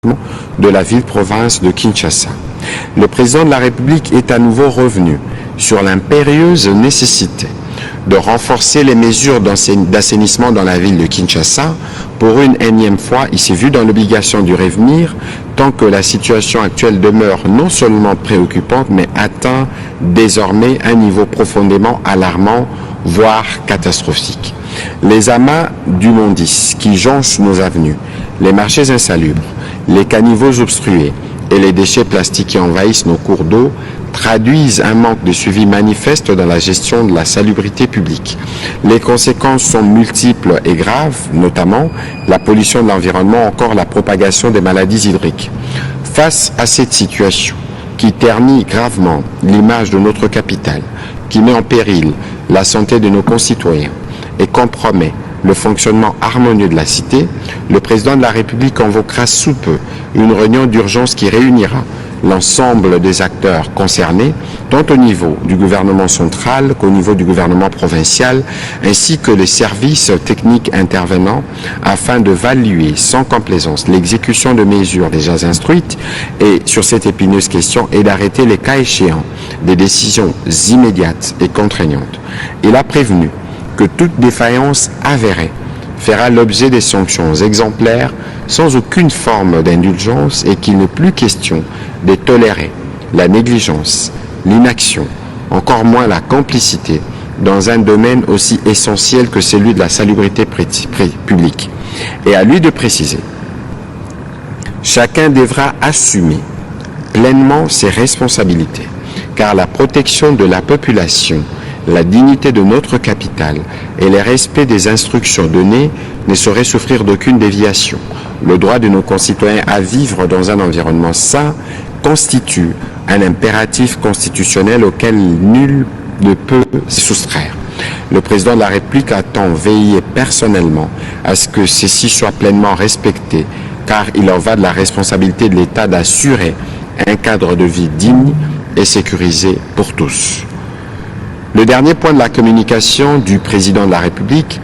de la ville-province de Kinshasa. Le président de la République est à nouveau revenu sur l'impérieuse nécessité de renforcer les mesures d'assainissement dans la ville de Kinshasa. Pour une énième fois, il s'est vu dans l'obligation du revenir tant que la situation actuelle demeure non seulement préoccupante, mais atteint désormais un niveau profondément alarmant, voire catastrophique. Les amas d'immondices qui jonchent nos avenues, les marchés insalubres, les caniveaux obstrués et les déchets plastiques qui envahissent nos cours d'eau traduisent un manque de suivi manifeste dans la gestion de la salubrité publique. Les conséquences sont multiples et graves, notamment la pollution de l'environnement, encore la propagation des maladies hydriques. Face à cette situation qui ternit gravement l'image de notre capitale, qui met en péril la santé de nos concitoyens et compromet le fonctionnement harmonieux de la cité, le président de la République convoquera sous peu une réunion d'urgence qui réunira l'ensemble des acteurs concernés, tant au niveau du gouvernement central qu'au niveau du gouvernement provincial, ainsi que les services techniques intervenants, afin de valuer sans complaisance l'exécution de mesures déjà instruites et sur cette épineuse question et d'arrêter les cas échéants des décisions immédiates et contraignantes. Il a prévenu que toute défaillance avérée fera l'objet des sanctions exemplaires sans aucune forme d'indulgence et qu'il n'est plus question de tolérer la négligence, l'inaction, encore moins la complicité dans un domaine aussi essentiel que celui de la salubrité publique. Et à lui de préciser, chacun devra assumer pleinement ses responsabilités, car la protection de la population, la dignité de notre capitale et le respect des instructions données ne sauraient souffrir d'aucune déviation. Le droit de nos concitoyens à vivre dans un environnement sain constitue un impératif constitutionnel auquel nul ne peut se soustraire. Le président de la République attend veiller personnellement à ce que ceci soit pleinement respecté, car il en va de la responsabilité de l'État d'assurer un cadre de vie digne et sécurisé pour tous. Le dernier point de la communication du président de la République